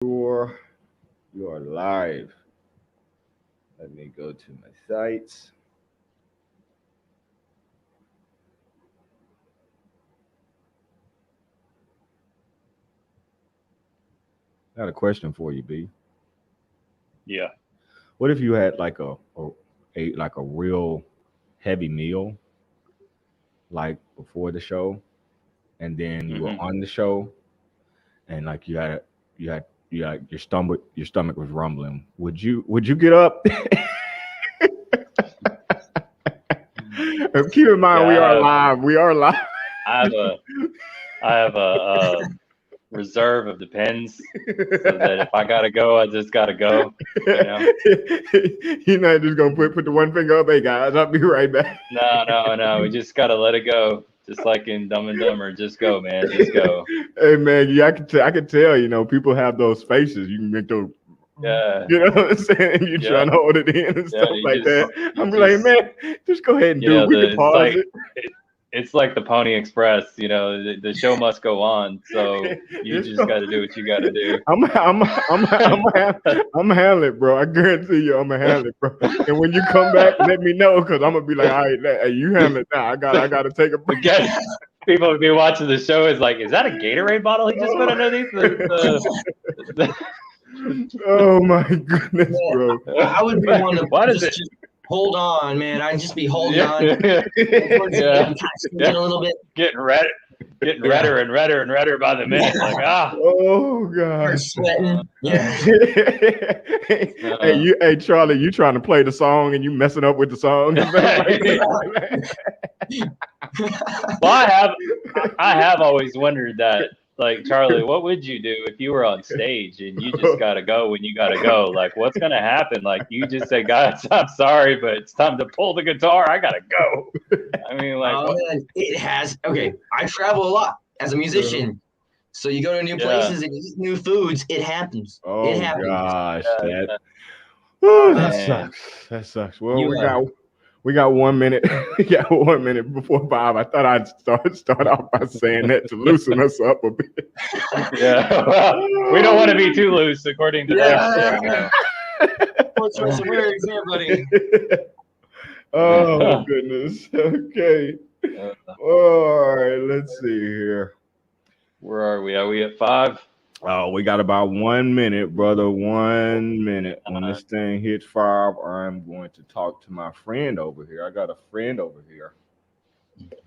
Sure, you are live. Let me go to my sites. I got a question for you, B. Yeah. What if you had like a real heavy meal like before the show, and then you were Hmm. on the show, and like you had your stomach was rumbling. Would you get up? Keep in mind we Yeah, are live. We are live. I have a I have a reserve of depends, so that if I gotta go, I just gotta go. You know. You're not just gonna put the one finger up. Hey guys, I'll be right back. No, no, no. We just gotta let it go, just like in Dumb and Dumber. Just go, man. Just go. Hey man, yeah, I can tell. People have those faces. You can make those. Yeah, You know what I'm saying? You yeah, trying to hold it in and yeah. stuff like that. You I'm like, just, man, just go ahead and do it. We can it's pause like it. it, it's like the Pony Express. The show must go on, so you It's just so, got to do what you got to do. I'm handle it, bro. I guarantee you, I'm gonna handle it, bro. And when you come back, let me know because I'm gonna be like, all right, hey, you handle it now. I gotta take a break. Again, people would be watching the show is like, is that a Gatorade bottle he just put underneath the Oh my goodness, Yeah, bro. I would be one to what is it? just hold on, man. I'd just be holding Yeah, on yeah, towards the end, yeah, kind of squeezing yeah. a little bit. Getting Yeah. redder and redder and redder by the minute. Like Oh Start gosh. sweating. Yeah. Hey, hey Charlie, you trying to play the song and you messing up with the song and stuff like that. well, I have always wondered that. Like Charlie, what would you do if you were on stage and you just gotta go when you gotta go? Like, what's gonna happen? Like, you just say, "Guys, I'm sorry, but it's time to pull the guitar. I gotta go." I mean, like, Oh what? man, it has. Okay, I travel a lot as a musician, so you go to new Yeah, places and you eat new foods. It happens. It Oh happens. gosh, yeah, that man. sucks. That sucks. Well, You we got 1 minute. We got 1 minute before 5. I thought I'd start off by saying that to loosen us up a bit. Yeah, well, we don't want to be too loose, according to them. So, Yeah. Poor choice of words there, buddy. Oh goodness. Okay. All right. Let's see here. where are we? Are we at 5? Oh, we got about 1 minute, brother. 1 minute. When Uh, this thing hits 5, I'm going to talk to my friend over here. I got a friend over here.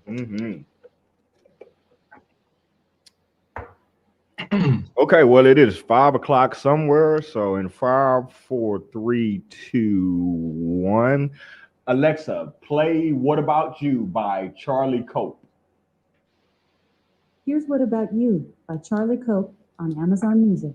Hmm. Okay, well, it is 5 o'clock somewhere. So in five, four, three, two, one. Alexa, play "What About You" by Charlie Cope. Here's What About You by Charlie Cope on Amazon Music.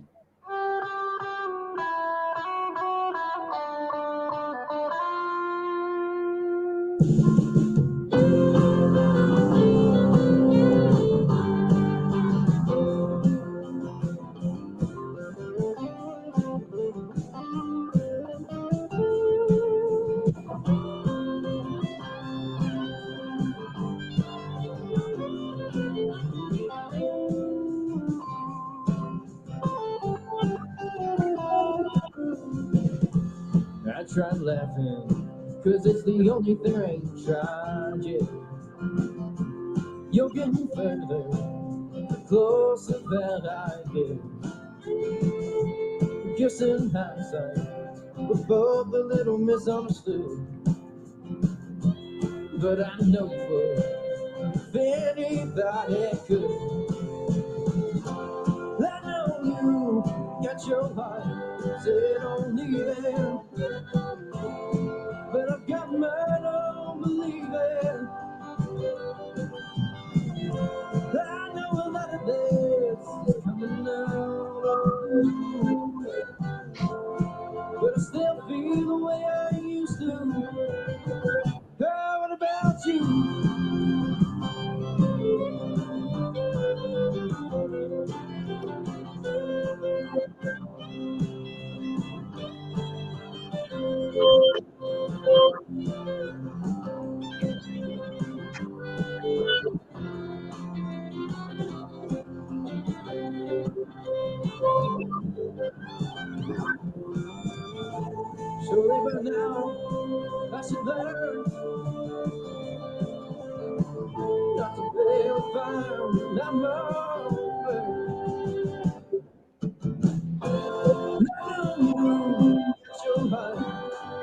I tried laughing, cause it's the only thing tragic. You're getting further, the closer that I get. Guess in hindsight, we're both a little misunderstood. But I know you would, if anybody could. I know you got your heart set on leaving, but I've got mine on believing. I know a lot of this is coming out on you, but I still feel the way I used to. Oh, what about you? Well, now I should learn not to play with fire when I'm alone. Your mind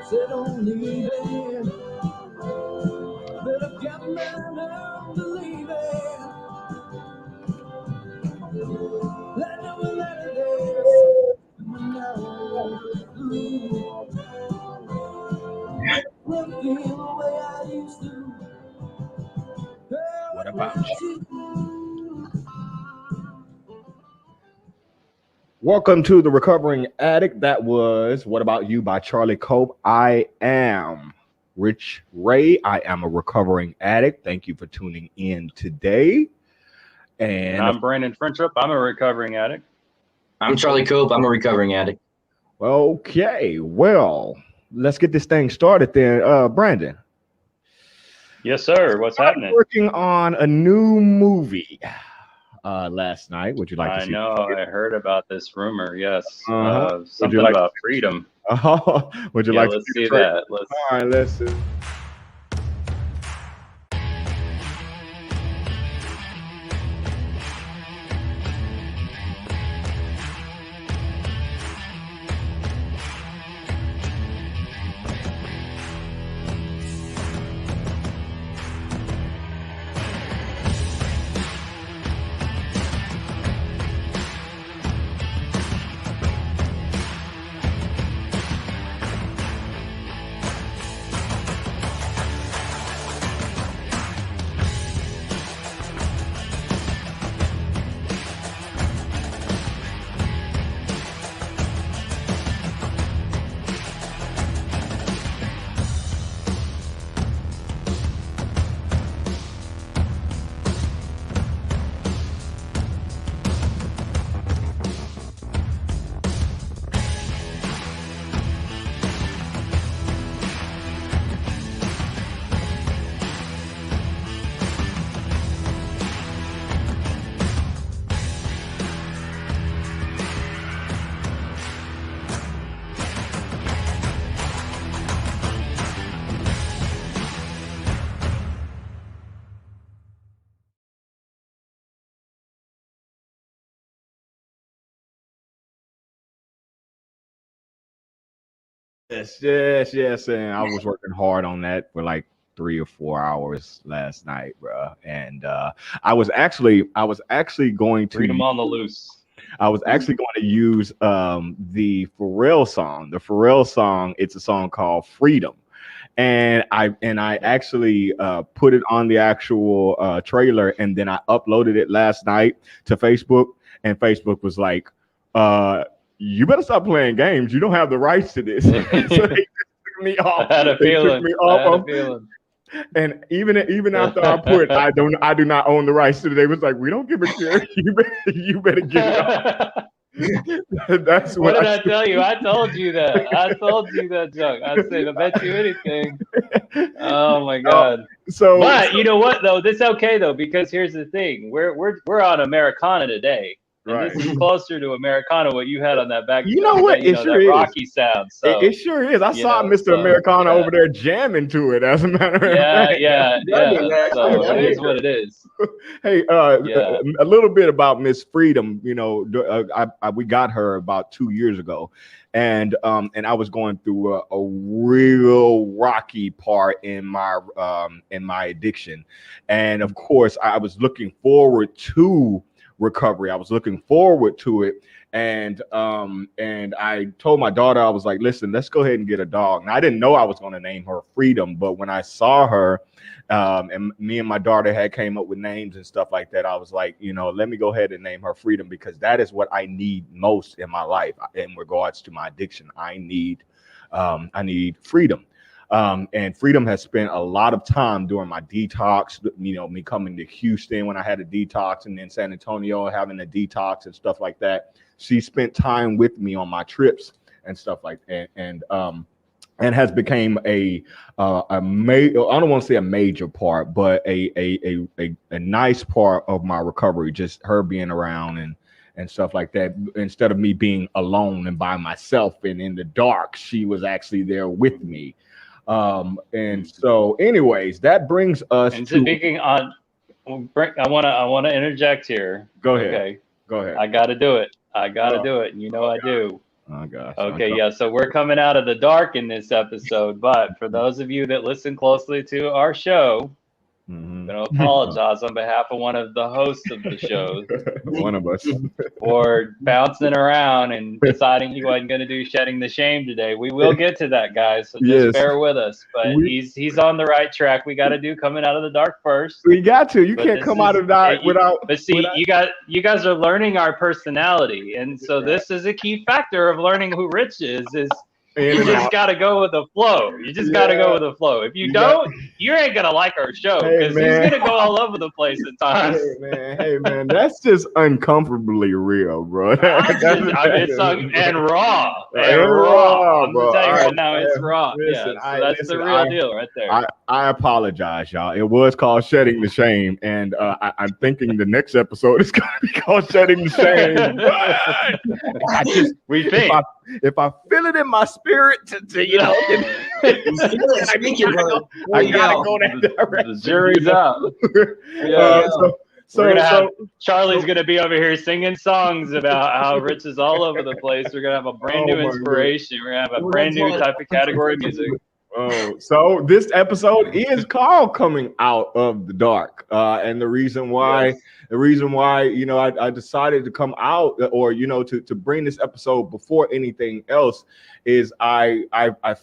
said don't leave it, but I've got mine, I'm believing. I know a lot of this. Will feel the way I used to. What about you? Welcome to The Recovering Addict. That was What About You by Charlie Cope. I am Rich Ray. I am a recovering addict. Thank you for tuning in today. And I'm Brandon Friendship. I'm a recovering addict. I'm Charlie Cope. I'm a recovering addict. Okay, well, let's get this thing started then. Brandon. Yes, sir. What's happening? Working on a new movie last night. Would you like to see? I know. I heard about this rumor. Yes. Would Something you like about freedom. Would you like let's to see that? Let's. All right, let's see. Yes. And I was working hard on that for like 3 or 4 hours last night, bro. And I was actually going to Freedom on the loose. I was actually going to use the Pharrell song. The Pharrell song, it's a song called Freedom. And I actually put it on the actual trailer, and then I uploaded it last night to Facebook, and Facebook was like, you better stop playing games. You don't have the rights to this. So they took me off. I had a feeling. And even after I put, I do not own the rights to it. They was like, we don't give a shit. You better get it off. That's what did I tell you? I told you that. I told you that joke. I said, I bet you anything. Oh my God. But you know what though? This okay though, because here's the thing. We're on Americana today. And right. This is closer to Americana, what you had on that back. You know what? It sure that is. Rocky sound. So, it sure is. I saw Mr. Americana over there jamming to it, as a matter of fact. Yeah. So it is what it is. Hey, a little bit about Miss Freedom. You know, we got her about 2 years ago, and I was going through a real rocky part in my addiction, and of course, I was looking forward to recovery. I was looking forward to it, and I told my daughter, I was like, listen, let's go ahead and get a dog. And I didn't know I was going to name her Freedom, but when I saw her, and me and my daughter had came up with names and stuff like that, I was like, let me go ahead and name her Freedom, because that is what I need most in my life in regards to my addiction. I need freedom. And Freedom has spent a lot of time during my detox, me coming to Houston when I had a detox, and then San Antonio having a detox and stuff like that. She spent time with me on my trips and stuff like that, and has became a major, I don't want to say a major part, but a nice part of my recovery, just her being around and stuff like that. Instead of me being alone and by myself and in the dark, she was actually there with me. And so, anyways, that brings us And to. speaking on, I wanna interject here. Go ahead. Okay, Go ahead. I gotta do it. I gotta do it. And you know I do. Oh gosh. Okay, yeah. So we're coming out of the dark in this episode, but for those of you that listen closely to our show, I'm gonna apologize on behalf of one of the hosts of the shows. One of us. For bouncing around and deciding he wasn't going to do shedding the shame today. We will get to that, guys. So just bear with us. But he's on the right track. We got to do coming out of the dark first. We got to. You can't come out of the dark without. But see, you guys are learning our personality, and so this is a key factor of learning who Rich is. You just got to go with the flow. You just got to go with the flow. If you don't, you ain't going to like our show because he's going to go all over the place at times. Hey, man, that's just uncomfortably real, bro. And raw. And raw. I'm going to tell you right now, it's raw. Listen, that's the real deal right there. I apologize, y'all. It was called Shedding the Shame, and I'm thinking the next episode is going to be called Shedding the Shame. If I feel it in my spirit to you know, I gotta go that direction. The jury's out. So we're gonna have Charlie's gonna be over here singing songs about how Rich is all over the place. We're gonna have a brand new inspiration. We're gonna have a brand new type of category of music. Oh, so this episode is called Coming Out of the Dark. And the reason why, you know, I decided to come out, or, you know, to bring this episode before anything else is I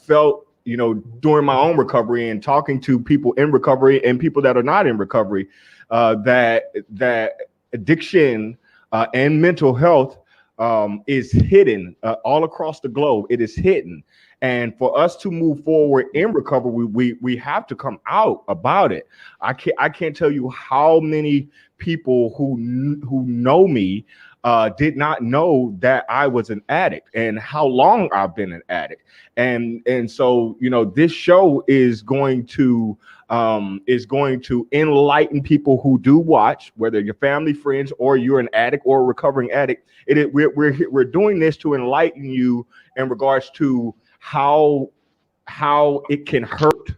felt, you know, during my own recovery and talking to people in recovery and people that are not in recovery, that addiction and mental health is hidden all across the globe. It is hidden. And for us to move forward in recovery, we have to come out about it. I can't tell you how many people who know me did not know that I was an addict and how long I've been an addict. And so, you know, this show is going to enlighten people who do watch, whether you're family, friends, or you're an addict or a recovering addict. We're doing this to enlighten you in regards to how it can hurt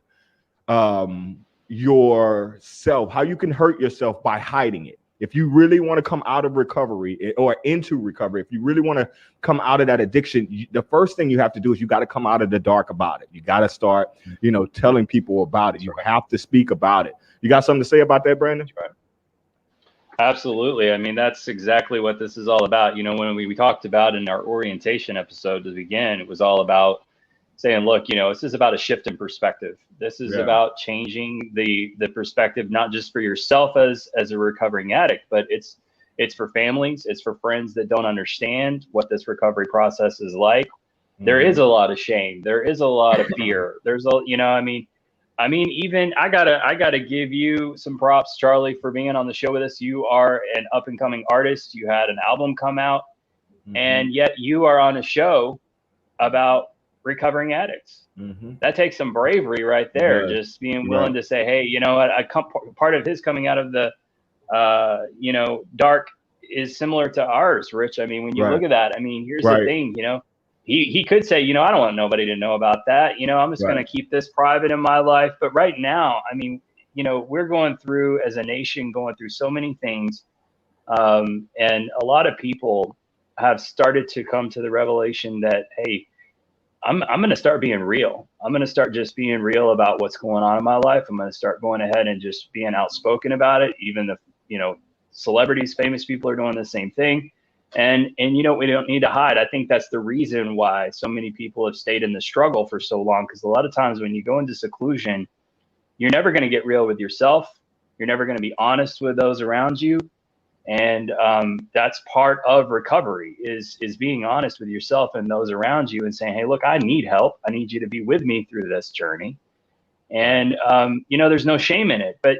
yourself, how you can hurt yourself by hiding it. If you really want to come out of recovery or into recovery, if you really want to come out of that addiction, the first thing you have to do is you got to come out of the dark about it. You got to start, you know, telling people about it. You have to speak about it. You got something to say about that, Brandon? That's right. Absolutely. I mean, that's exactly what this is all about. You know, when we talked about in our orientation episode to begin, it was all about saying, look, you know, this is about a shift in perspective. This is about changing the perspective, not just for yourself as a recovering addict, but it's for families, it's for friends that don't understand what this recovery process is like. There is a lot of shame. There is a lot of fear. There's a, you know, I mean, even I gotta give you some props, Charlie, for being on the show with us. You are an up and coming artist. You had an album come out, and yet you are on a show about recovering addicts. That takes some bravery right there. Just being willing to say, hey, you know what, part of his coming out of the you know, dark is similar to ours, Rich. I mean, when you look at that, I mean, here's the thing, you know, he could say, you know, I don't want nobody to know about that. You know, I'm just going to keep this private in my life. But right now, I mean, you know, we're going through, as a nation, going through so many things. And a lot of people have started to come to the revelation that, hey, I'm going to start being real. I'm going to start just being real about what's going on in my life. I'm going to start going ahead and just being outspoken about it. Even the, you know, celebrities, famous people are doing the same thing. And you know, we don't need to hide. I think that's the reason why so many people have stayed in the struggle for so long. Because a lot of times when you go into seclusion, you're never going to get real with yourself. You're never going to be honest with those around you. And that's part of recovery is being honest with yourself and those around you and saying, hey, look, I need help. I need you to be with me through this journey. And, you know, there's no shame in it. But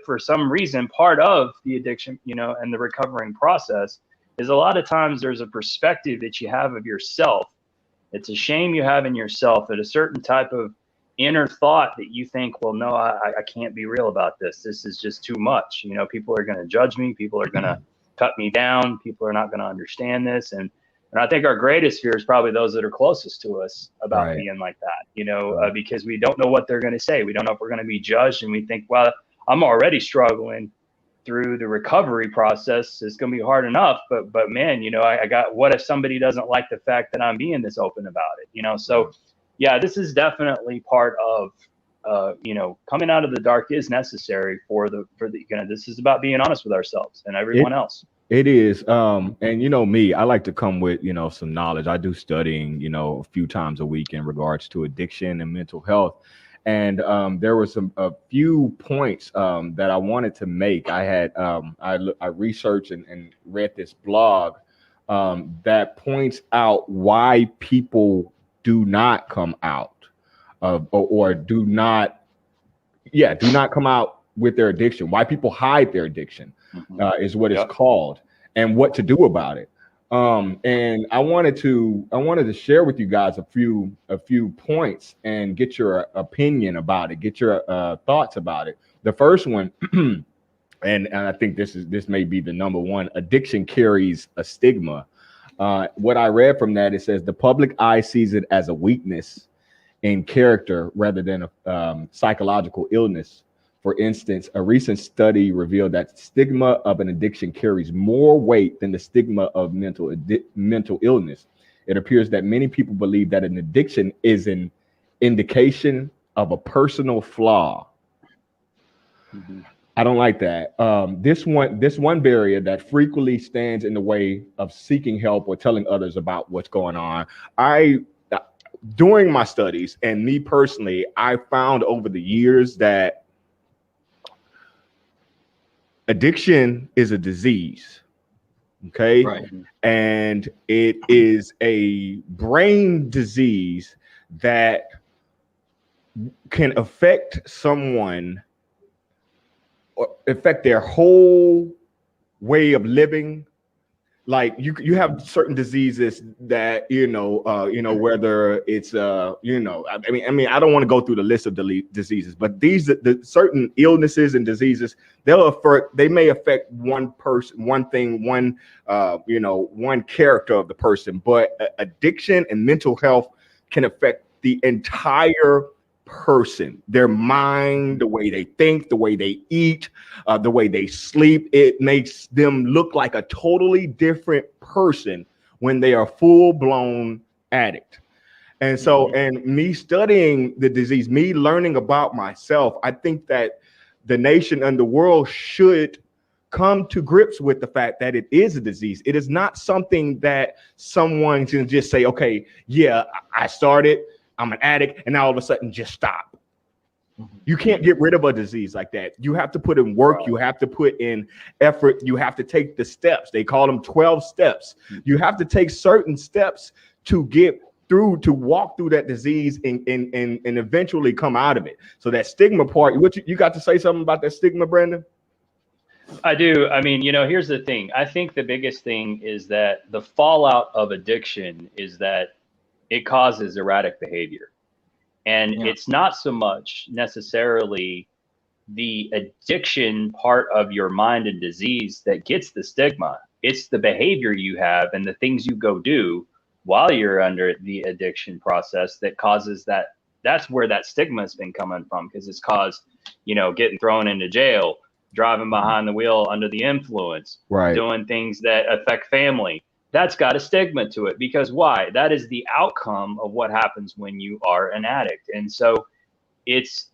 for some reason, part of the addiction, you know, and the recovering process is a lot of times there's a perspective that you have of yourself. It's a shame you have in yourself at a certain type of inner thought that you think, well, no, I can't be real about this. This is just too much. You know, people are going to judge me. People are going to cut me down. People are not going to understand this. And I think our greatest fear is probably those that are closest to us about Right. being like that, you know, Right. because we don't know what they're going to say. We don't know if we're going to be judged. And we think, well, I'm already struggling through the recovery process. It's going to be hard enough. But man, you know, I got, what if somebody doesn't like the fact that I'm being this open about it, you know? So yeah, this is definitely part of, you know, coming out of the dark is necessary for the, you know, this is about being honest with ourselves and everyone else. It is. And you know me, I like to come with, you know, some knowledge. I do studying, you know, a few times a week in regards to addiction and mental health. And there were a few points that I wanted to make. I had I researched and read this blog that points out why people do not come out or do not come out with their addiction. Why people hide their addiction is what it's called, and what to do about it. And I wanted to share with you guys a few points and get your opinion about it, get your thoughts about it. The first one, and I think this may be the number one: addiction carries a stigma. What I read from that, it says the public eye sees it as a weakness in character rather than a psychological illness. For instance, a recent study revealed that stigma of an addiction carries more weight than the stigma of mental illness. It appears that many people believe that an addiction is an indication of a personal flaw. I don't like that. This one barrier that frequently stands in the way of seeking help or telling others about what's going on. During my studies and me personally, I found over the years that addiction is a disease, okay? Right. And it is a brain disease that can affect someone or affect their whole way of living. Like you have certain diseases that whether it's I mean I don't want to go through the list of diseases, but the certain illnesses and diseases, they may affect one person, one thing, one character of the person, but addiction and mental health can affect the entire person, their mind, the way they think, the way they eat, the way they sleep. It makes them look like a totally different person when they are full-blown addict. And so, and me studying the disease, me learning about myself, I think that the nation and the world should come to grips with the fact that it is a disease. It is not something that someone can just say, okay, yeah, I started, I'm an addict, and now all of a sudden just stop. You can't get rid of a disease like that. You have to put in work. You have to put in effort. You have to take the steps. They call them 12 steps. You have to take certain steps to get through, to walk through that disease and eventually come out of it. So that stigma part, you got to say something about that stigma, Brandon? I do. I mean, here's the thing. I think the biggest thing is that the fallout of addiction is that it causes erratic behavior. And it's not so much necessarily the addiction part of your mind and disease that gets the stigma. It's the behavior you have and the things you go do while you're under the addiction process that causes that. That's where that stigma has been coming from, because it's caused, getting thrown into jail, driving behind the wheel under the influence, doing things that affect family. That's got a stigma to it, because why? That is the outcome of what happens when you are an addict. And so it's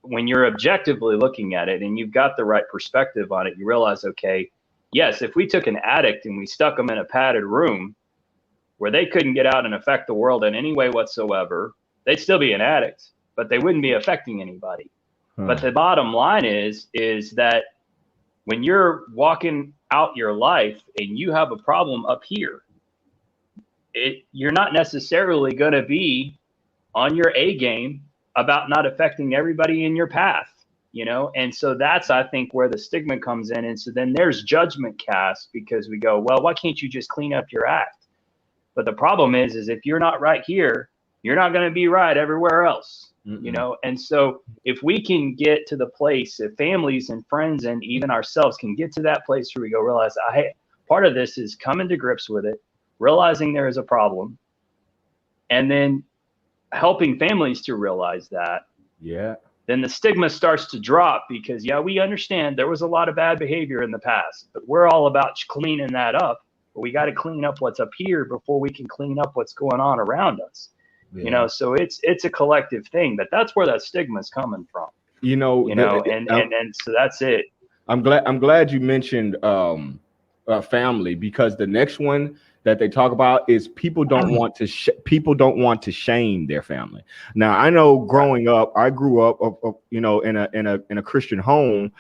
when you're objectively looking at it and you've got the right perspective on it, you realize, okay, yes, if we took an addict and we stuck them in a padded room where they couldn't get out and affect the world in any way whatsoever, they'd still be an addict, but they wouldn't be affecting anybody. But the bottom line is that when you're walking out your life and you have a problem up here, you're not necessarily going to be on your A game about not affecting everybody in your path, and so that's, I think, where the stigma comes in. And so then there's judgment cast, because we go, well, why can't you just clean up your act? But the problem is if you're not right here, you're not going to be right everywhere else. you know? And so if we can get to the place, if families and friends and even ourselves can get to that place where we go realize, part of this is coming to grips with it, realizing there is a problem, and then helping families to realize that. Yeah. Then the stigma starts to drop because, yeah, we understand there was a lot of bad behavior in the past, but we're all about cleaning that up. But we got to clean up what's up here before we can clean up what's going on around us. Yeah. You know, so it's a collective thing, but that's where that stigma is coming from. And so that's it. I'm glad you mentioned family, because the next one that they talk about is people don't want to shame their family. Now, I know growing up, I grew up, you know, in a Christian home,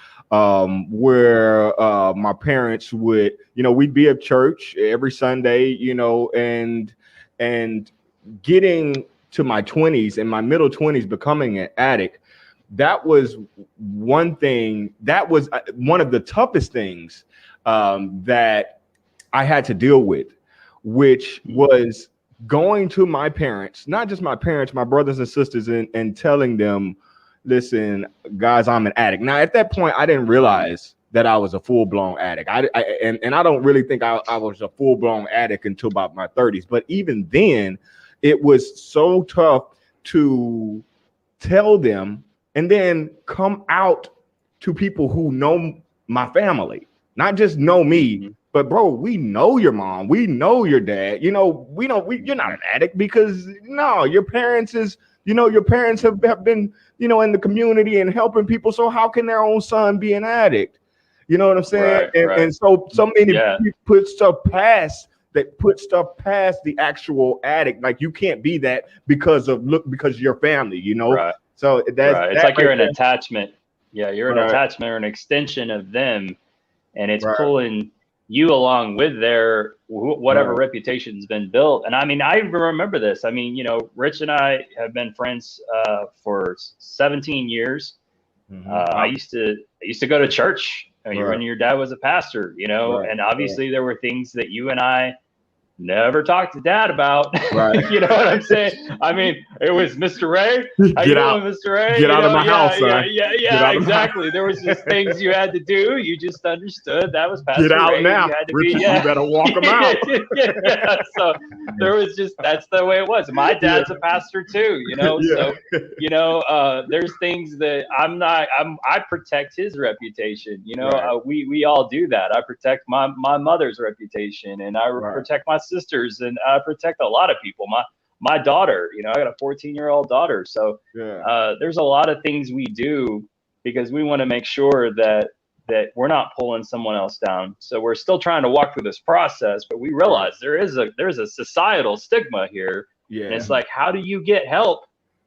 where my parents would, you know, we'd be at church every Sunday, you know, and getting to my 20s and my middle 20s, becoming an addict. That was one thing. That was one of the toughest things that I had to deal with, which was going to my parents, not just my parents, my brothers and sisters, and telling them, listen, guys, I'm an addict. Now, at that point, I didn't realize that I was a full-blown addict. I don't really think I was a full-blown addict until about my 30s. But even then, it was so tough to tell them and then come out to people who know my family, not just know me, but bro, we know your mom, we know your dad, you know, you're not an addict, because no, your parents have been, you know, in the community and helping people. So how can their own son be an addict? You know what I'm saying? Right. And so many people put stuff past the actual addict. Like, you can't be that because your family, you know? Right. So that's it's like you're an attachment. Yeah, you're an attachment or an extension of them, and it's pulling you along with their whatever reputation's been built. And I mean, I remember this. I mean, you know, Rich and I have been friends for 17 years. I used to go to church when your dad was a pastor, you know, and obviously there were things that you and I never talked to Dad about. You know what I'm saying? I mean, it was Mr. Ray. How you doing, Mr. Ray? Get out of my house, son. Yeah, exactly. There was just things you had to do. You just understood that was Pastor Ray. Get out now. You better walk him out. So there was that's the way it was. My dad's a pastor too, you know. So, you know, there's things that I protect his reputation. You know, we all do that. I protect my mother's reputation, and I protect my sisters, and I protect a lot of people. My daughter, you know, I got a 14-year-old daughter. So there's a lot of things we do because we want to make sure that we're not pulling someone else down. So we're still trying to walk through this process, but we realize there's a societal stigma here. Yeah. And it's like, how do you get help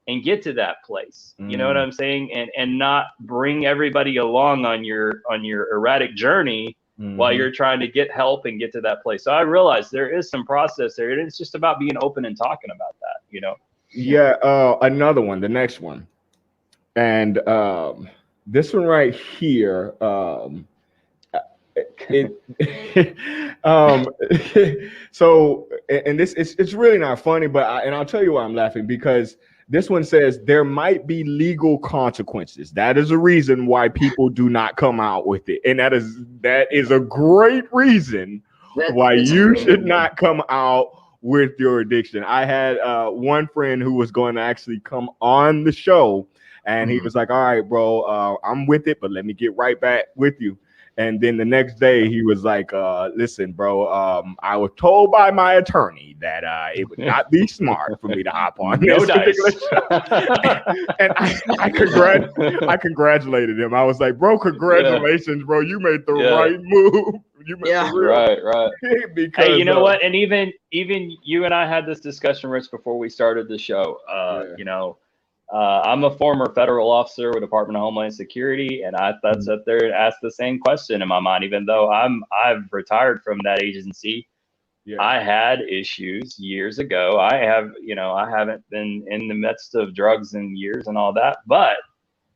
and get to that place? You know what I'm saying? And not bring everybody along on your erratic journey while you're trying to get help and get to that place. So I realized there is some process there, and it's just about being open and talking about that, you know? Yeah. Another one, the next one. And this one right here, so, and this, it's really not funny, but I'll tell you why I'm laughing, because this one says there might be legal consequences. That is a reason why people do not come out with it. And that is a great reason why you should not come out with your addiction. I had one friend who was going to actually come on the show, and he was like, all right, bro, I'm with it, but let me get right back with you. And then the next day he was like, listen, bro, I was told by my attorney that it would not be smart for me to hop on this particular show. And I congratulated him. I was like, bro, congratulations, bro. You made the right move. You made right. Because, hey, you know what? And even you and I had this discussion, Rich, before we started the show. You know, I'm a former federal officer with Department of Homeland Security, and I sat there and asked the same question in my mind. Even though I've retired from that agency, I had issues years ago. I haven't been in the midst of drugs in years and all that, but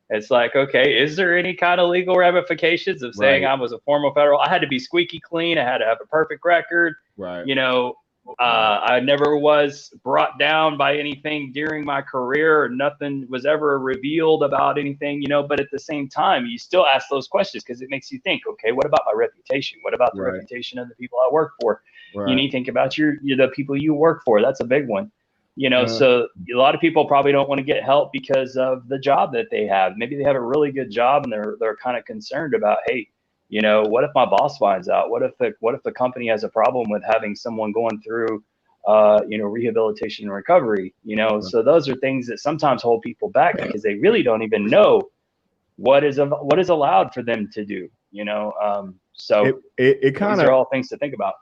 it's like, okay, is there any kind of legal ramifications of saying I was a former federal? I had to be squeaky clean. I had to have a perfect record. You know, I never was brought down by anything during my career. Nothing was ever revealed about anything, but at the same time, you still ask those questions because it makes you think, okay, what about my reputation? What about the reputation of the people I work for? Right. You need to think about the people you work for. That's a big one. So a lot of people probably don't want to get help because of the job that they have. Maybe they have a really good job and they're kind of concerned about, hey, what if my boss finds out? What if the company has a problem with having someone going through, rehabilitation and recovery? So those are things that sometimes hold people back because they really don't even know what is allowed for them to do. So it kind of are all things to think about.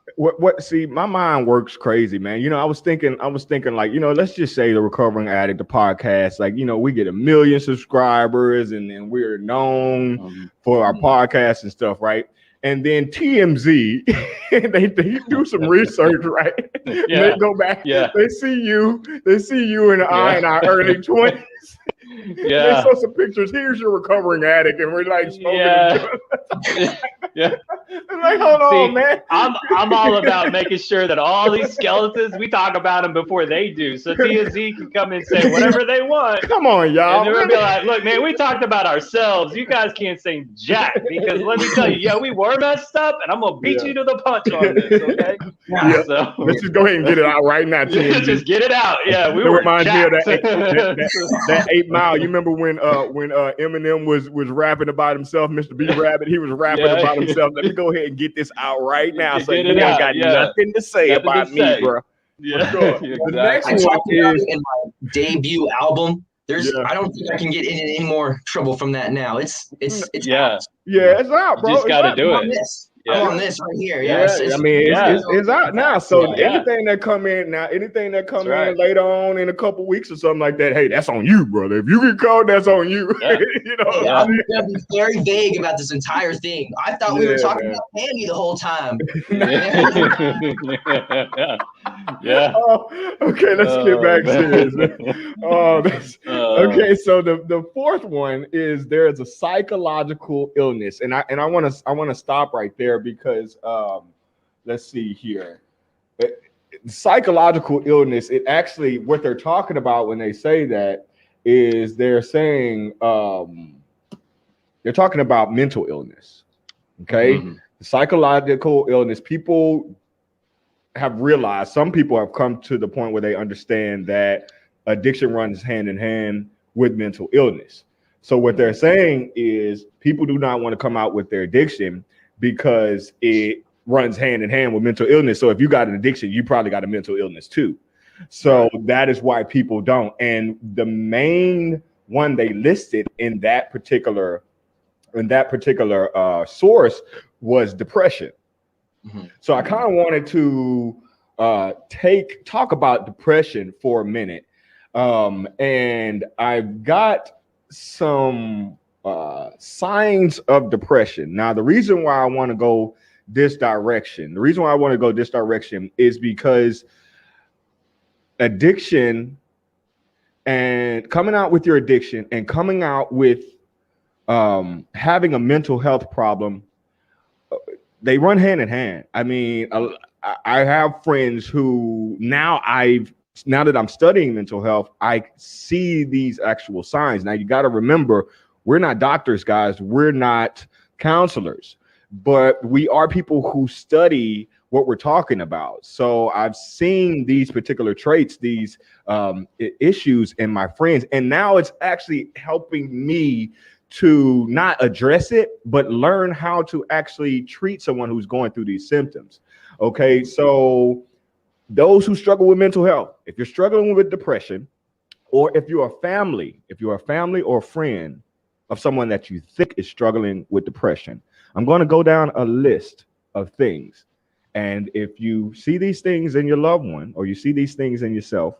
See, my mind works crazy, man. I was thinking like, let's just say the Recovering Addict, the podcast, like, we get 1 million subscribers and we're known for our podcast and stuff, right? And then TMZ, they do some research, right? Yeah. They go back, yeah. they see you in our early 20s. Yeah. They show some pictures. Here's your recovering addict, and we're like smoking. Yeah. I'm like, hold on, man. I'm all about making sure that all these skeletons, we talk about them before they do. So TMZ can come and say whatever they want. Come on, y'all. And they're gonna be like, look, man, we talked about ourselves. You guys can't say jack because let me tell you, we were messed up, and I'm gonna beat you to the punch on this, okay? Yeah. So let's just go ahead and get it out right now, TMZ. Just get it out. Yeah, we it were reminds me of jacked. that 8 Mile. You remember when Eminem was rapping about himself, Mr. B Rabbit? He was rapping about himself. Let me go ahead and get this out right now, so you ain't got nothing to say about me, bro. Yeah, sure. Exactly. The next I one talked about is it in my debut album. I don't think I can get in any more trouble from that now. It's out. It's out, bro. You just got to do I'm it. I'm on this right here. It's out now. So anything that come in later on in a couple weeks or something like that, hey, that's on you, brother. If you get caught, that's on you. I'm gonna be very vague about this entire thing. I thought we were talking about Tammy the whole time. Okay, let's get back serious. Okay, so the fourth one is there's a psychological illness, and I want to stop right there because let's see here. Psychological illness, it actually, what they're talking about when they say that is they're saying they're talking about mental illness. Okay, psychological illness. People have realized, some people have come to the point where they understand that addiction runs hand in hand with mental illness. So what they're saying is people do not want to come out with their addiction because it runs hand in hand with mental illness. So if you got an addiction, you probably got a mental illness too. So that is why people don't. And the main one they listed in that particular source was depression. So I kind of wanted to talk about depression for a minute. And I've got some signs of depression. Now, the reason why I want to go this direction is because addiction and coming out with your addiction and coming out with having a mental health problem, they run hand in hand. I mean, I have friends who now that I'm studying mental health, I see these actual signs. Now, you got to remember, we're not doctors, guys. We're not counselors, but we are people who study what we're talking about. So I've seen these particular traits, these issues in my friends, and now it's actually helping me to not address it, but learn how to actually treat someone who's going through these symptoms. Okay, so those who struggle with mental health, if you're struggling with depression, or if you're a family or a friend of someone that you think is struggling with depression, I'm going to go down a list of things. And if you see these things in your loved one, or you see these things in yourself,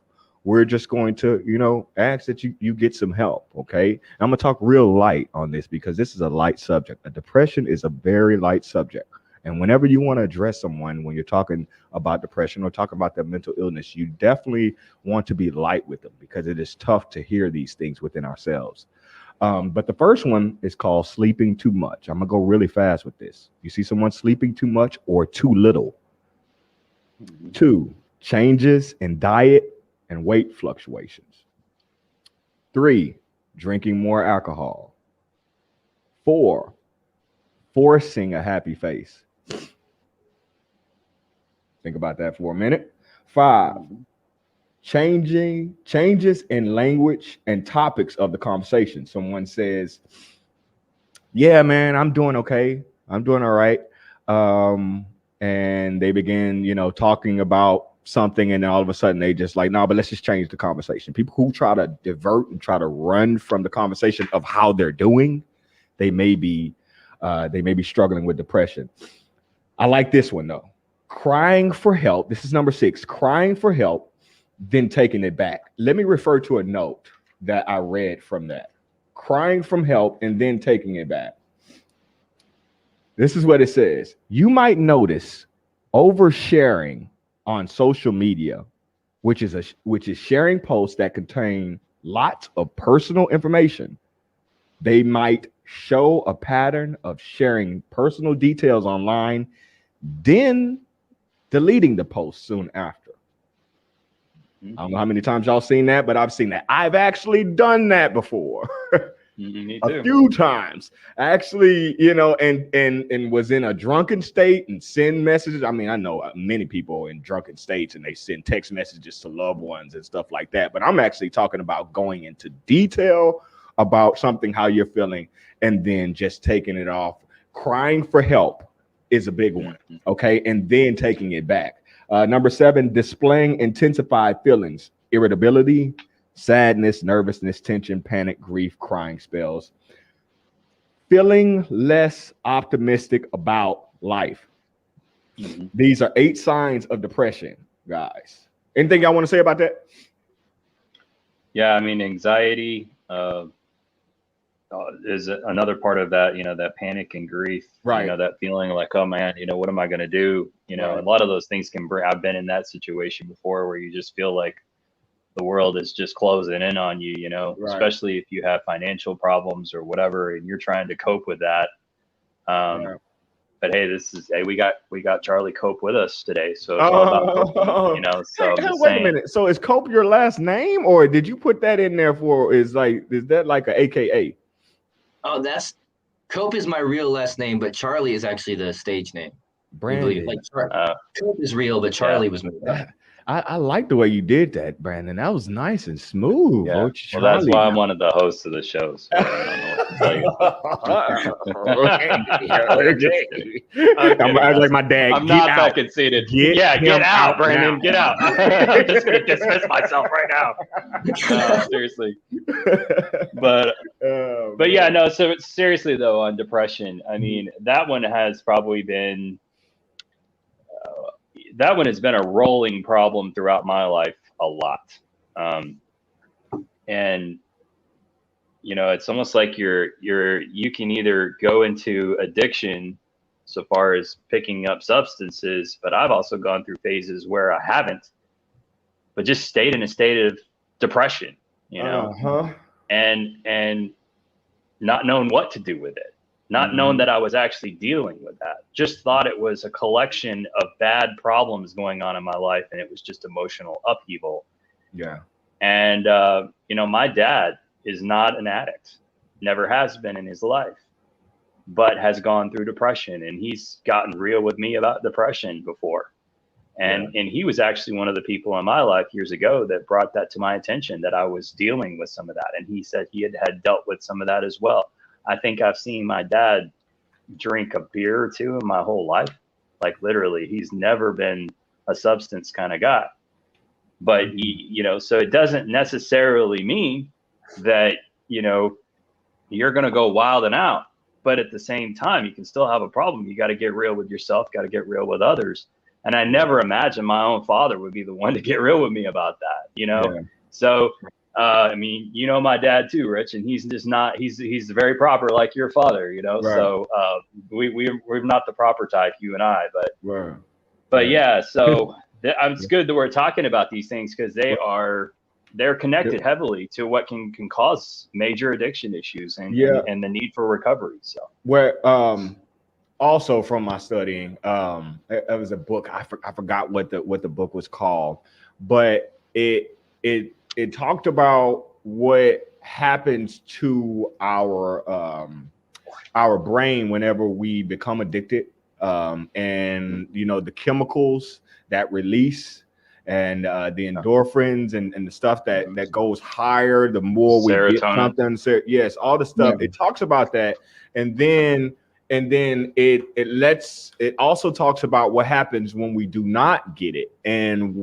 we're just going to, ask that you get some help. Okay. I'm going to talk real light on this because this is a light subject. Depression is a very light subject. And whenever you want to address someone, when you're talking about depression or talking about their mental illness, you definitely want to be light with them because it is tough to hear these things within ourselves. But the first one is called sleeping too much. I'm going to go really fast with this. You see someone sleeping too much or too little. Too changes in diet and weight fluctuations. 3, drinking more alcohol. 4, forcing a happy face. Think about that for a minute. 5, changes in language and topics of the conversation. Someone says, yeah, man, I'm doing okay. I'm doing all right. And they begin, talking about something, and then all of a sudden they just like, no, but let's just change the conversation. People who try to divert and try to run from the conversation of how they're doing, they may be struggling with depression. I like this one though. Crying for help. This is number 6. Crying for help, then taking it back. Let me refer to a note that I read from that. Crying from help and then taking it back. This is what it says. You might notice oversharing on social media, which is sharing posts that contain lots of personal information. They might show a pattern of sharing personal details online, then deleting the post soon after. I don't know how many times y'all seen that, but I've seen that. I've actually done that before. Me too. A few times. Actually, and was in a drunken state and send messages. I mean, I know many people in drunken states and they send text messages to loved ones and stuff like that. But I'm actually talking about going into detail about something, how you're feeling, and then just taking it off. Crying for help is a big one. Okay. And then taking it back. Number 7, displaying intensified feelings, irritability, sadness, nervousness, tension, panic, grief, crying spells. Feeling less optimistic about life. These are 8 signs of depression, guys. Anything y'all want to say about that? Yeah, I mean, anxiety is another part of that, that panic and grief, right? That feeling like, oh man, what am I going to do? Right. A lot of those things can bring, I've been in that situation before where you just feel like the world is just closing in on you, right. Especially if you have financial problems or whatever, and you're trying to cope with that. Right. But hey, we got Charlie Cope with us today, so it's all about coping, So hey, wait a minute. So is Cope your last name, or did you put that in there is that like a AKA? Oh, Cope is my real last name, but Charlie is actually the stage name. Brandon. Cope is real, but Charlie was made up. I like the way you did that, Brandon. That was nice and smooth. Yeah. Well, that's why I'm one of the hosts of the show. So I don't know what to tell you. I'm like my dad. I'm not that conceited. Get out, Brandon. Get out. I'm just going to dismiss myself right now. Seriously. But yeah, no. So seriously though, on depression, I mean, that one has probably been. That one has been a rolling problem throughout my life a lot. And, it's almost like you can either go into addiction so far as picking up substances, but I've also gone through phases where I haven't, but just stayed in a state of depression, and not knowing what to do with it. Not knowing that I was actually dealing with that. Just thought it was a collection of bad problems going on in my life, and it was just emotional upheaval. Yeah. And, my dad is not an addict, never has been in his life, but has gone through depression, and he's gotten real with me about depression before. And he was actually one of the people in my life years ago that brought that to my attention, that I was dealing with some of that. And he said he had dealt with some of that as well. I think I've seen my dad drink a beer or two in my whole life. Like literally, he's never been a substance kind of guy. But so it doesn't necessarily mean that, you're going to go wild and out. But at the same time, you can still have a problem. You got to get real with yourself, got to get real with others. And I never imagined my own father would be the one to get real with me about that, Yeah. So I mean, my dad too, Rich, and he's just not, he's very proper like your father, Right. So we're not the proper type, you and I, but yeah, so it's good that we're talking about these things because they're connected heavily to what can cause major addiction issues and the need for recovery. So where also from my studying, it was a book. I forgot what the book was called, but it talked about what happens to our brain whenever we become addicted, and the chemicals that release, and the endorphins and the stuff that goes higher the more we get something. So yes, all the stuff. It talks about that, and then it also talks about what happens when we do not get it, and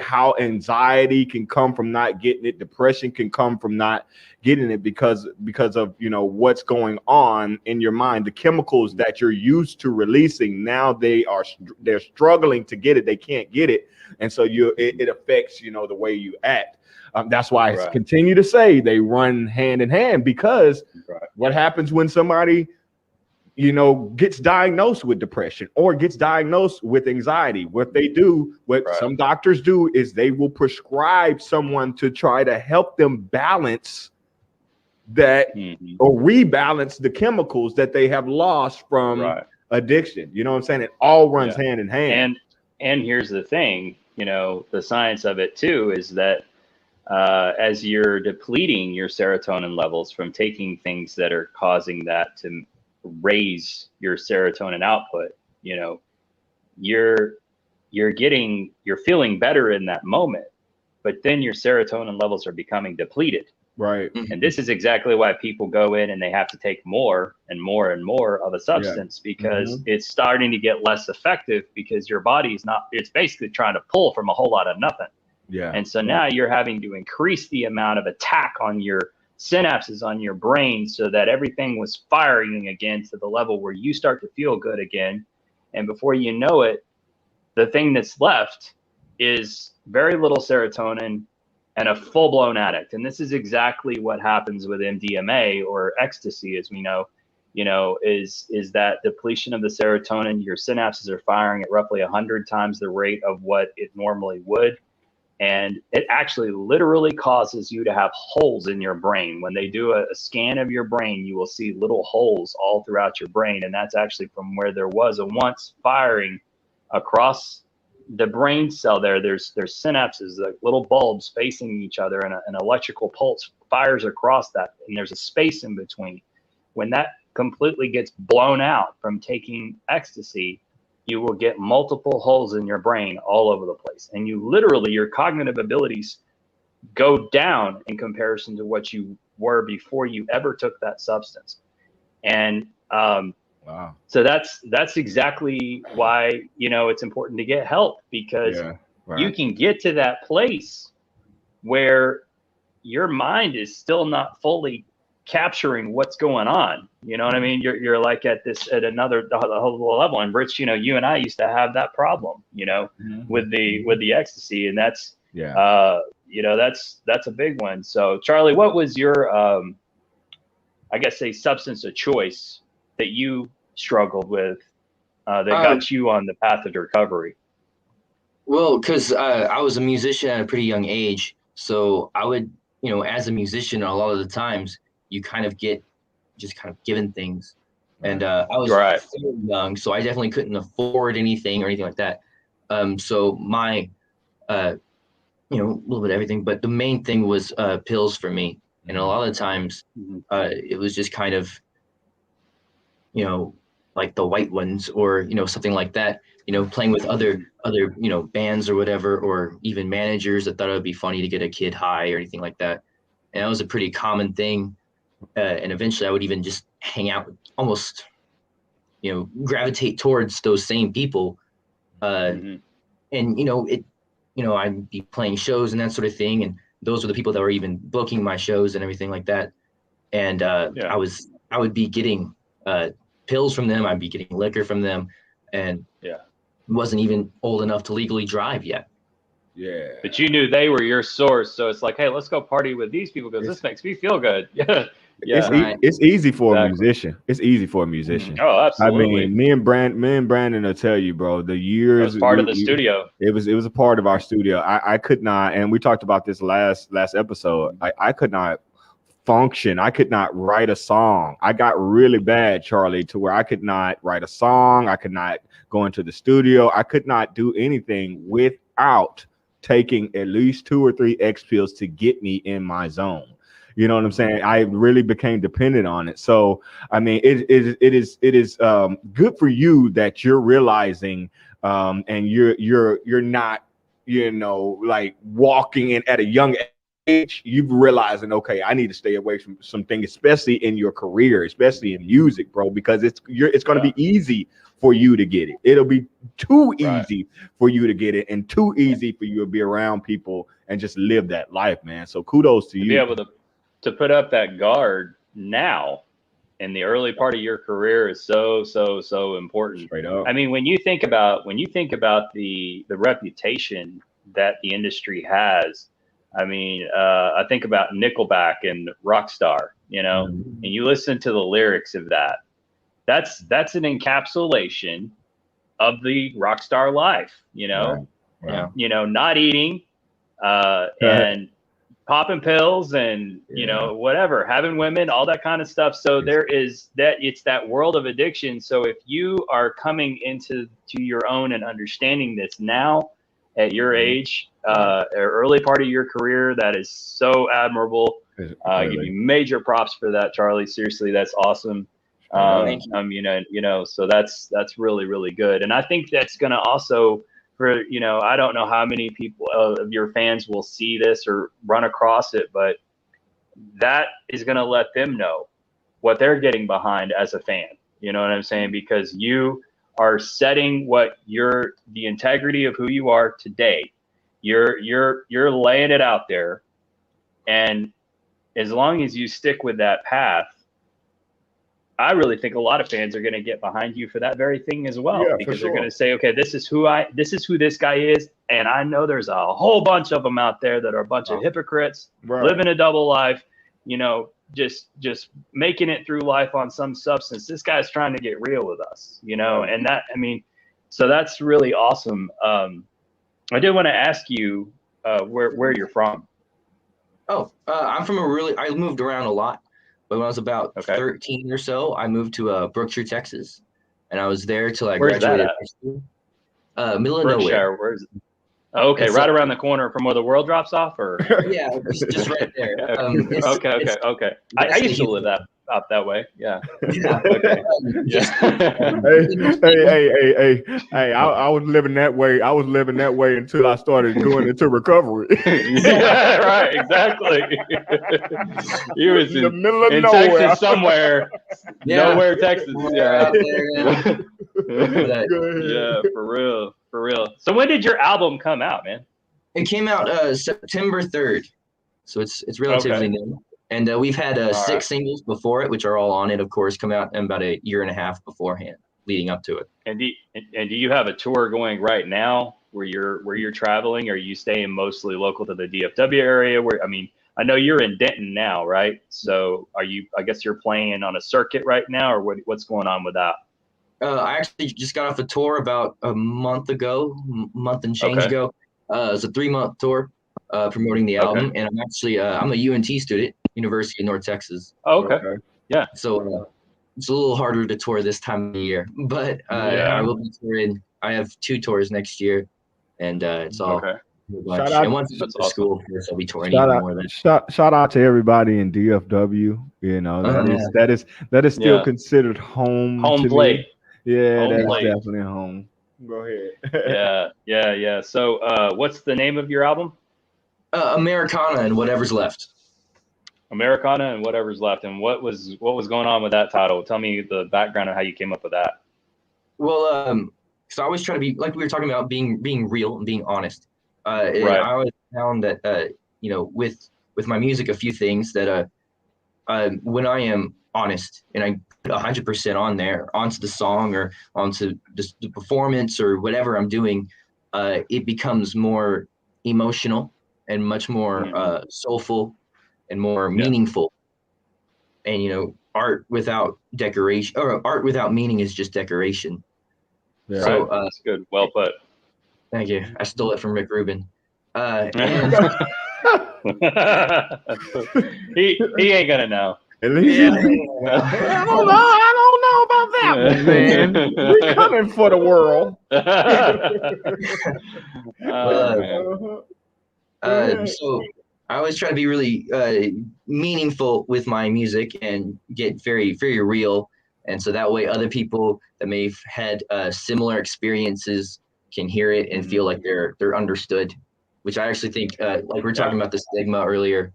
how anxiety can come from not getting it, depression can come from not getting it because of what's going on in your mind. The chemicals that you're used to releasing, now they're struggling to get it, they can't get it, and so it affects the way you act. That's why I continue to say they run hand in hand, because what happens when somebody gets diagnosed with depression or gets diagnosed with anxiety? What they do, some doctors do, is they will prescribe someone to try to help them balance that, or rebalance the chemicals that they have lost from addiction. You know what I'm saying? It all runs hand in hand. And here's the thing, the science of it too is that as you're depleting your serotonin levels from taking things that are causing that to raise your serotonin output, you're feeling better in that moment, but then your serotonin levels are becoming depleted. Right. And this is exactly why people go in and they have to take more and more and more of a substance, because it's starting to get less effective, because your body's it's basically trying to pull from a whole lot of nothing. Yeah. And so now you're having to increase the amount of attack on your synapses on your brain, so that everything was firing again to the level where you start to feel good again. And before you know it, the thing that's left is very little serotonin and a full-blown addict. And this is exactly what happens with MDMA, or ecstasy, as we know, is that depletion of the serotonin. Your synapses are firing at roughly 100 times the rate of what it normally would. And it actually literally causes you to have holes in your brain. When they do a scan of your brain, you will see little holes all throughout your brain. And that's actually from where there was a once firing across the brain cell there. There's synapses, like little bulbs facing each other, and an electrical pulse fires across that. And there's a space in between. When that completely gets blown out from taking ecstasy, you will get multiple holes in your brain all over the place. And your cognitive abilities go down in comparison to what you were before you ever took that substance. And so that's exactly why, it's important to get help, because you can get to that place where your mind is still not fully capturing what's going on. You know what I mean? You're like at another whole level. And Rich, you and I used to have that problem, with the ecstasy, and that's that's a big one. So Charlie, what was your I guess a substance of choice that you struggled with that got you on the path of recovery? Well, because I was a musician at a pretty young age, so I would, as a musician, a lot of the times you kind of get just kind of given things. And I was very young, so I definitely couldn't afford anything or anything like that. So my, a little bit of everything, but the main thing was pills for me. And a lot of the times it was just kind of, like the white ones, or, something like that, playing with other, bands or whatever, or even managers that thought it would be funny to get a kid high or anything like that. And that was a pretty common thing. And eventually I would even just hang out, almost, gravitate towards those same people. And, I'd be playing shows and that sort of thing. And those were the people that were even booking my shows and everything like that. And I would be getting pills from them. I'd be getting liquor from them. And wasn't even old enough to legally drive yet. Yeah. But you knew they were your source. So it's like, hey, let's go party with these people because this makes me feel good. It's easy for a musician. It's easy for a musician. Oh, absolutely. I mean, me and Brandon will tell you, bro, the years. It was part of the studio. It was a part of our studio. I could not, and we talked about this last episode. I could not function. I could not write a song. I got really bad, Charlie, to where I could not write a song. I could not go into the studio. I could not do anything without taking at least 2 or 3 X pills to get me in my zone. You know what I'm saying? I really became dependent on it. So, I mean, it is good for you that you're realizing, and you're not, you know, like walking in at a young age. You're realizing, okay, I need to stay away from some things, especially in your career, especially in music, bro, because it's going to be easy for you to get it. It'll be too easy for you to get it, and too easy for you to be around people and just live that life, man. So kudos to you. Be able to put up that guard now in the early part of your career is so important. Straight up. I mean, when you think about the reputation that the industry has, I mean, I think about Nickelback and Rockstar, you know, and you listen to the lyrics of that. That's an encapsulation of the rockstar life, you know. Right. You know, not eating and popping pills and you know, whatever, having women, all that kind of stuff. So there is that, it's that world of addiction. So if you are coming into your own and understanding this now at your age, early part of your career, that is so admirable. Give you major props for that, Charlie. Seriously, that's awesome. You know, so that's really, really good. And I think that's going to also, for, you know, I don't know how many people of your fans will see this or run across it, but that is going to let them know what they're getting behind as a fan. You know what I'm saying? Because you are setting the integrity of who you are today. You're laying it out there. And as long as you stick with that path, I really think a lot of fans are going to get behind you for that very thing as well, because they're going to say, okay, this is who this guy is. And I know there's a whole bunch of them out there that are a bunch of hypocrites, living a double life, you know, just making it through life on some substance. This guy's trying to get real with us, you know, and that, I mean, so that's really awesome. I did want to ask you where you're from. I'm from I moved around a lot. But when I was about 13 or so, I moved to Brookshire, Texas, and I was there till I graduated high school. Middle of nowhere. Where's it? Oh, okay, it's right around the corner from where the world drops off, or yeah, just right there. Okay. I used to live up that way. Yeah. Okay. Hey! I was living that way. I was living that way until I started going into recovery. Yeah, right. Exactly. He was in the middle of nowhere. Texas somewhere. Nowhere, Texas. Yeah. Yeah, for real. So when did your album come out, man? It came out September 3rd, so it's relatively new. And we've had 6 singles before it, which are all on it, of course, come out in about a year and a half beforehand, leading up to it. And do you have a tour going right now where you're traveling? Or are you staying mostly local to the DFW area? Where, I mean, I know you're in Denton now, right? So I guess you're playing on a circuit right now, or what's going on with that? I actually just got off a tour about a month and change ago. It was a 3-month tour promoting the album, and I'm actually I'm a UNT student, University of North Texas. Oh, okay. Yeah. So it's a little harder to tour this time of the year, but I will be touring. I have 2 tours next year, and it's all. Okay. Shout out, and once it's awesome. School, of course, I'll be touring even more than. Shout out to everybody in DFW. You know, that is still considered home. Home plate. Yeah, that's definitely home. Go ahead. Yeah. So, what's the name of your album? Americana and Whatever's Left. Americana and Whatever's Left. And what was going on with that title? Tell me the background of how you came up with that. Well, so I always try to be, like we were talking about, being real and being honest. I always found that you know, with my music, a few things that when I am honest and I put 100% on there, onto the song or onto the performance or whatever I'm doing, it becomes more emotional and much more soulful and more meaningful. And, you know, art without decoration, or art without meaning, is just decoration. Yeah, so that's good. Well put. Thank you. I stole it from Rick Rubin. he ain't gonna know. At least I don't know about that one, man. We're coming for the world. So I always try to be really meaningful with my music and get very, very real. And so that way other people that may have had similar experiences can hear it and feel like they're understood, which I actually think, like we were talking about the stigma earlier.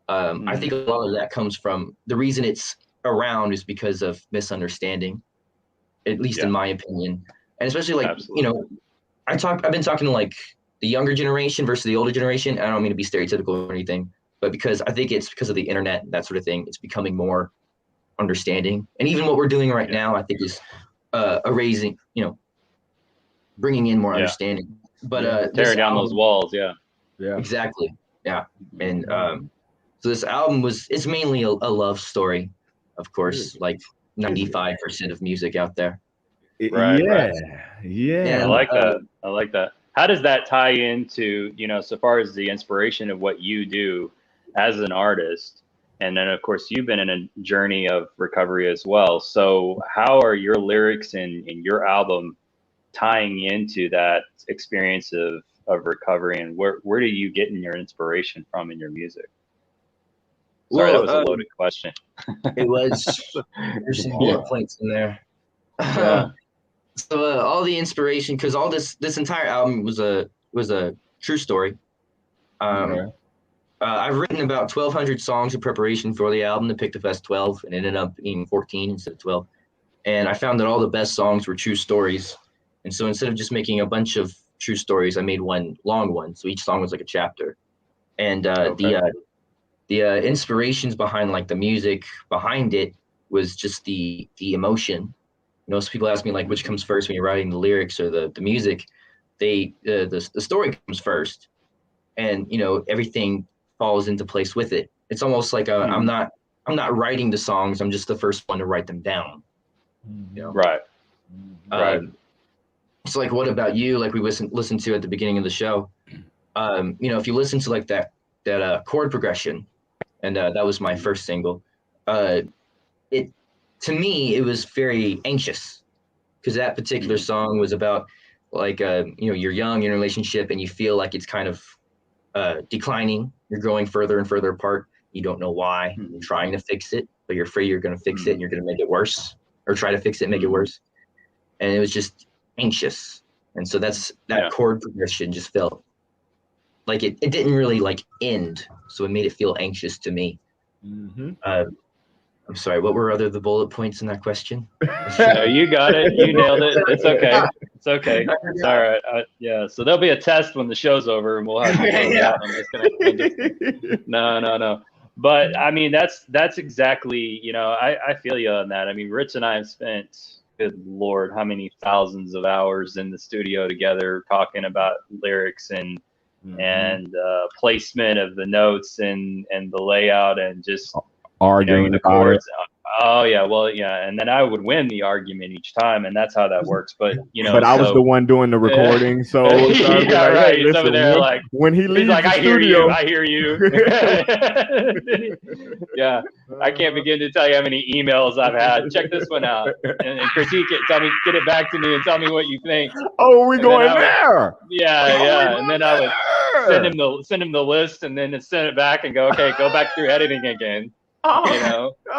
I think a lot of that comes from the reason it's around is because of misunderstanding, at least in my opinion. And especially like, you know, I've been talking to like the younger generation versus the older generation. I don't mean to be stereotypical or anything, but because I think it's because of the internet and that sort of thing, it's becoming more understanding. And even what we're doing right now, I think is erasing, you know, bringing in more understanding. But tearing down those walls. Yeah. Exactly. Yeah. And so this album it's mainly a love story, of course, like 95% of music out there. Right. Yeah. I like that. I like that. How does that tie into, you know, so far as the inspiration of what you do as an artist? And then, of course, you've been in a journey of recovery as well. So how are your lyrics in your album tying into that experience of recovery? And where do you get your inspiration from in your music? Sorry, that was a loaded question. It was. There's some bullet points in there. So all the inspiration, because all this entire album was a true story. I've written about 1,200 songs in preparation for the album to pick the best 12, and it ended up being 14 instead of 12. And I found that all the best songs were true stories. And so instead of just making a bunch of true stories, I made one long one. So each song was like a chapter. And the inspirations behind like the music behind it was just the emotion. You know, so people ask me like which comes first when you're writing the lyrics or the music. The story comes first, and you know everything falls into place with it. It's almost like I'm not writing the songs. I'm just the first one to write them down. You know? Right. It's like, what about you? Like we listened to at the beginning of the show. You know, if you listen to like that chord progression, and that was my first single. To me, it was very anxious because that particular song was about like, you know, you're young, you're in a relationship, and you feel like it's kind of declining. You're growing further and further apart. You don't know why. You're trying to fix it, but you're afraid you're going to fix it and you're going to make it worse, or try to fix it and make it worse. And it was just anxious. And so that chord progression just felt like it didn't really like end. So it made it feel anxious to me. I'm sorry, what were the bullet points in that question? No, you got it. You nailed it. It's okay. It's okay. It's all right. So there'll be a test when the show's over, and we'll have to I'm just gonna No. But I mean, that's exactly, you know, I feel you on that. I mean, Rich and I have spent, good Lord, how many thousands of hours in the studio together talking about lyrics and placement of the notes and the layout and just arguing the chords. Oh yeah, well yeah, and then I would win the argument each time, and that's how that works. But you know, but I was the one doing the recording, so He's over there like when he leaves, he's like, the I studio, hear you. Yeah, I can't begin to tell you how many emails I've had. Check this one out and critique it. Get it back to me, and tell me what you think. Oh, we going there? Yeah, and then I would send him the list, and then send it back and go, okay, go back through editing again. You know. Okay,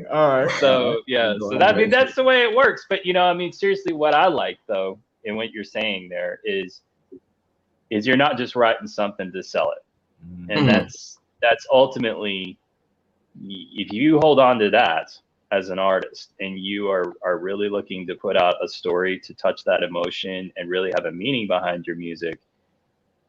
all right. So that's the way it works. But you know, I mean, seriously, what I like though, in what you're saying there is you're not just writing something to sell it, and that's ultimately, if you hold on to that as an artist and you are really looking to put out a story to touch that emotion and really have a meaning behind your music,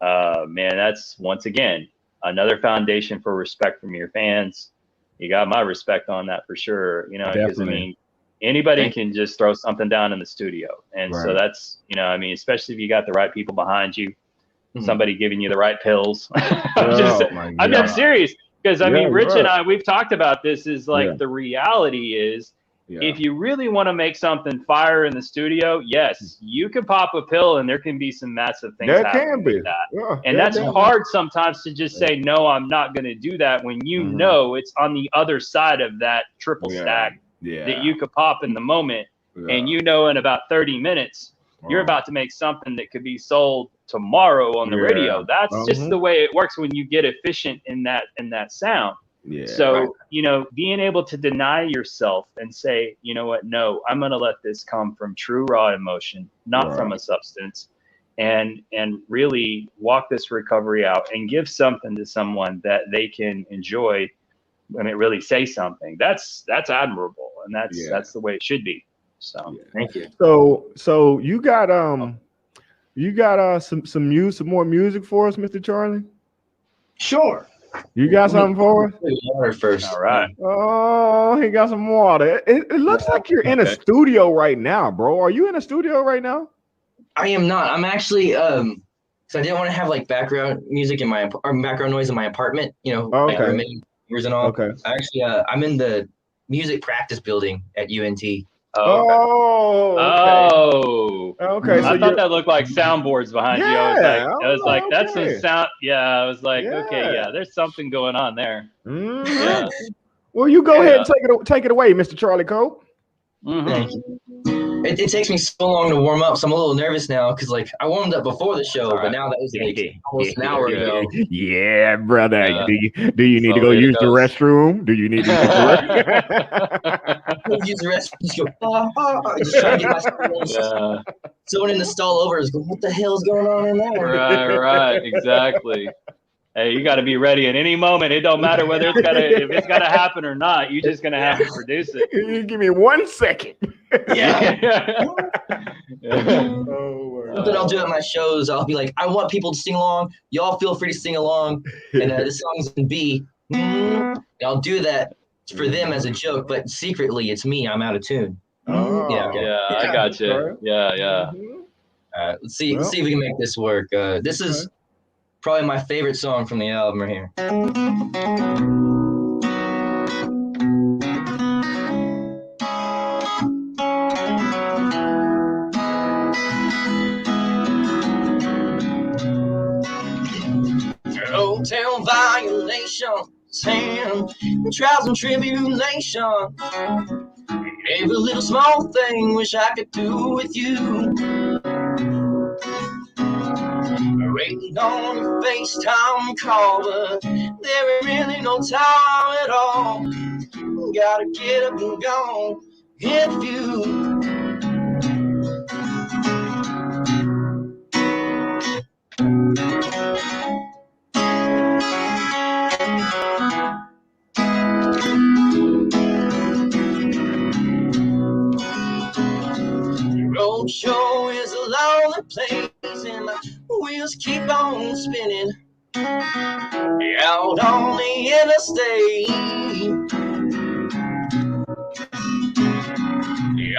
man, that's once again another foundation for respect from your fans. You got my respect on that for sure. You know, because I mean, anybody can just throw something down in the studio, and so that's, you know, I mean, especially if you got the right people behind you, somebody giving you the right pills. I'm serious, because I mean, Rich and I, we've talked about this. Is like the reality is If you really want to make something fire in the studio, yes, you can pop a pill and there can be some massive things happening with that. And that's hard sometimes to just say, no, I'm not going to do that when you know it's on the other side of that triple stack that you could pop in the moment. And you know in about 30 minutes, you're about to make something that could be sold tomorrow on the radio. That's just the way it works when you get efficient in that sound. So, being able to deny yourself and say, you know what, no, I'm going to let this come from true raw emotion, not from a substance, and really walk this recovery out and give something to someone that they can enjoy. I mean, really say something. That's admirable, and that's the way it should be. So, thank you. So you got some more music for us, Mr. Charlie? Sure. You got something for us? Water first. All right. Oh, he got some water. It looks like you're in a studio right now, bro. Are you in a studio right now? I am not. I'm actually because I didn't want to have like background music in my background noise in my apartment. Like neighbors and all. Okay. Actually, I'm in the music practice building at UNT. Okay. So I thought that looked like soundboards behind you. I was like, that's some sound. Yeah, I was like, okay, there's something going on there. Yeah. Well, you go ahead and take it away, Mr. Charlie Cole. Thank you. It takes me so long to warm up, so I'm a little nervous now because like I warmed up before the show, but now that was like almost an hour ago. Yeah, brother. Do you need to go use the restroom? Do you need to use the restroom? Use the restroom. Just trying to get my someone in the stall over is going, what the hell's going on in there? Right, exactly. Hey, you got to be ready at any moment. It don't matter whether if it's gonna happen or not. You're just gonna have to produce it. You give me 1 second. Yeah. Something I'll do at my shows. I'll be like, I want people to sing along. Y'all feel free to sing along. And this song's in B. And I'll do that for them as a joke, but secretly it's me. I'm out of tune. I got you. Yeah. Let's see if we can make this work. This is probably my favorite song from the album right here. Hotel violation, sin, trials and tribulation. Every little small thing wish I could do with you. Waiting on your FaceTime call, but there ain't really no time at all. Gotta get up and go if you. The road show is a lonely place, and my wheels keep on spinning out on the interstate.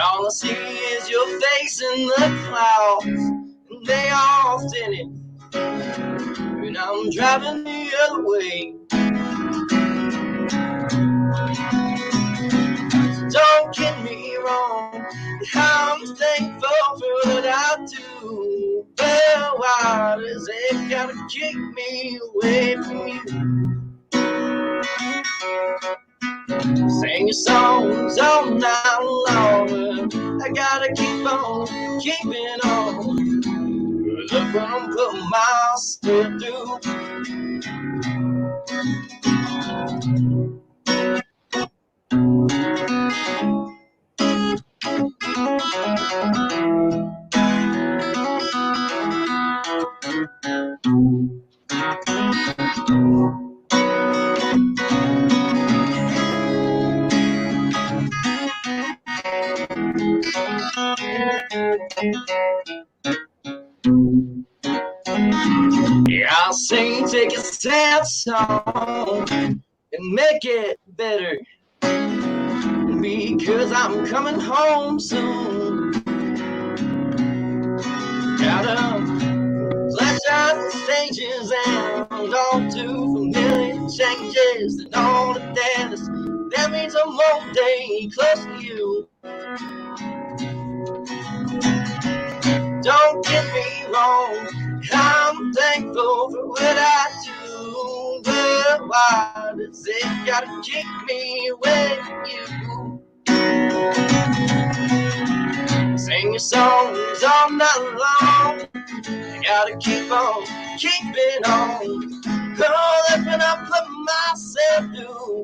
All I see is your face in the clouds, and they are thinning, and I'm driving the other way. So don't get me wrong, I'm thankful for what I do, but why does it gotta keep me away from you? Sing your songs all night long, I gotta keep on keeping on. Look what I'm putting myself through. Yeah, I'll sing, take a sad song and make it better, because I'm coming home soon. Gotta flash out the stages and on to familiar changes, and all the dance that means spend some more day close to you. Don't get me wrong, I'm thankful for what I do, but why does it gotta keep me with you? Sing your songs all night long, I gotta keep on keeping on. Oh, that's when I put myself through.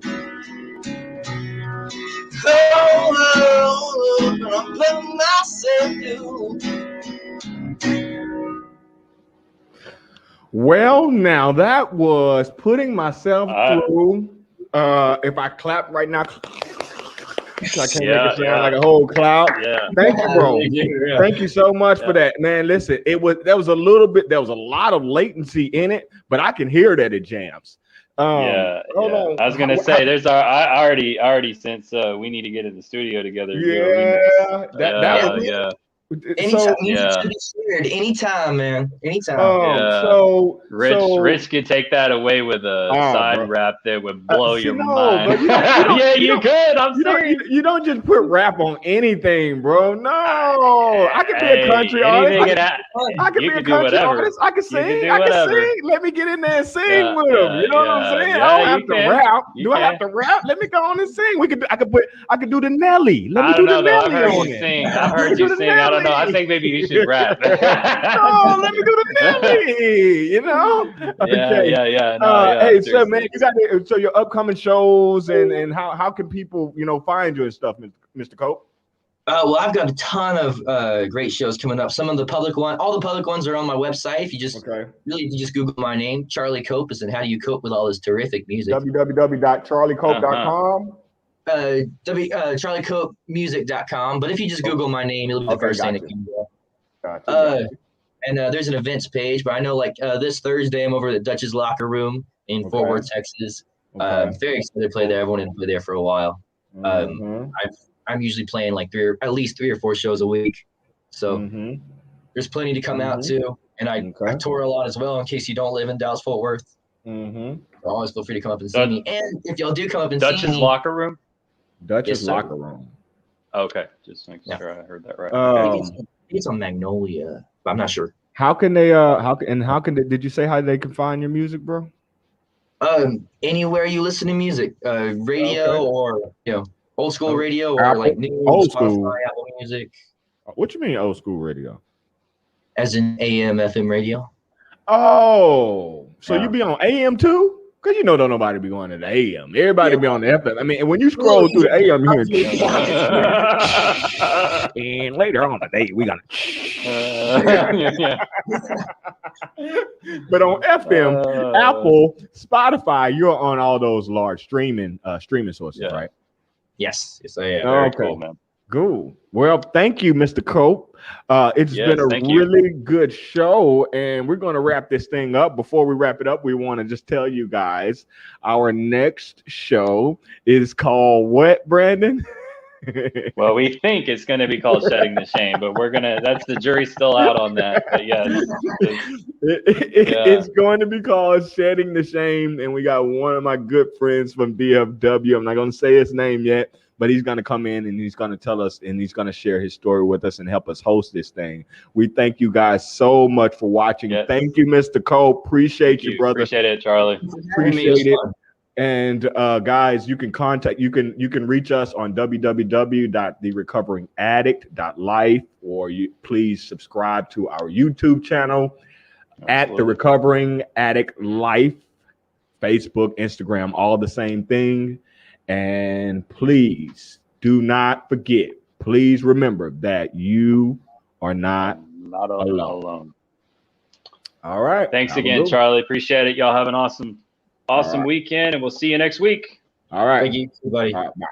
Oh, when I put myself through. Well, now that was putting myself through. If I clap right now, I can't make it sound like a whole cloud. Yeah. Thank you, bro. Thank you so much for that, man. Listen, there was a lot of latency in it, but I can hear that it jams. Hold on. I was gonna say, I already sense we need to get in the studio together. Anytime, music should be shared. Anytime, man. Anytime. Rich could take that away with a side rap that would blow your mind. You could. I'm serious. You don't just put rap on anything, bro. No, I could be a country artist. I could be a country artist. I can sing. Let me get in there and sing with them. You know what I'm saying? I don't have to rap. Do I have to rap? Let me go on and sing. I could do the Nelly. Let me do the Nelly on it. I've heard you sing. I don't know. I think maybe you should rap. No, let me do the Nelly. You know? Okay. Hey, so man, you got your upcoming shows and how can people find you and stuff, Mr. Cope? Well, I've got a ton of great shows coming up. Some of the public all the public ones are on my website. If you just Google my name, Charlie Cope, and how do you cope with all this terrific music? www.charliecope.com. CharlieCopeMusic.com. But if you just Google my name, it'll be the first thing that comes up. And there's an events page, but I know this Thursday I'm over at the Dutch's Locker Room in Fort Worth, Texas. Very excited to play there. I've wanted to play there for a while. I'm usually playing at least 3 or 4 shows a week. So there's plenty to come out to. And I tour a lot as well in case you don't live in Dallas, Fort Worth. Always feel free to come up and see me. And if y'all do come up and see me. Dutch's Locker Room? Dutch's Locker Room. Okay. Just making sure I heard that right. It's on Magnolia, but I'm not sure. How can they did you say how they can find your music, bro? Anywhere you listen to music, radio or old school radio or new old Spotify, school Apple Music. What you mean old school radio? As in AM, FM radio. Oh, so you be on AM too? Because don't nobody be going to the AM. Everybody be on the FM. I mean, and when you scroll through the AM, you hear and later on today, we got But on FM, Apple, Spotify, you're on all those large streaming sources, right? Yes, I am. Very cool, man. Cool. Well, thank you, Mr. Cope. It's been a really good show, and we're going to wrap this thing up. Before we wrap it up, we want to just tell you guys our next show is called what, Brandon? Well, we think it's going to be called Shedding the Shame, but that's the jury's still out on that. But it's going to be called Shedding the Shame, and we got one of my good friends from DFW. I'm not going to say his name yet, but he's going to come in and he's going to tell us and he's going to share his story with us and help us host this thing. We thank you guys so much for watching. Yes. Thank you, Mr. Cole. Appreciate you, brother. Appreciate it, Charlie. Appreciate it. And guys, you can reach us on www.therecoveringaddict.life, or you please subscribe to our YouTube channel at The Recovering Addict Life, Facebook, Instagram, all the same thing. And please do not forget, please remember that you are not alone. All right. Thanks again, Charlie. Appreciate it. Y'all have an awesome weekend, and we'll see you next week. All right. Thank you, everybody. All right, bye.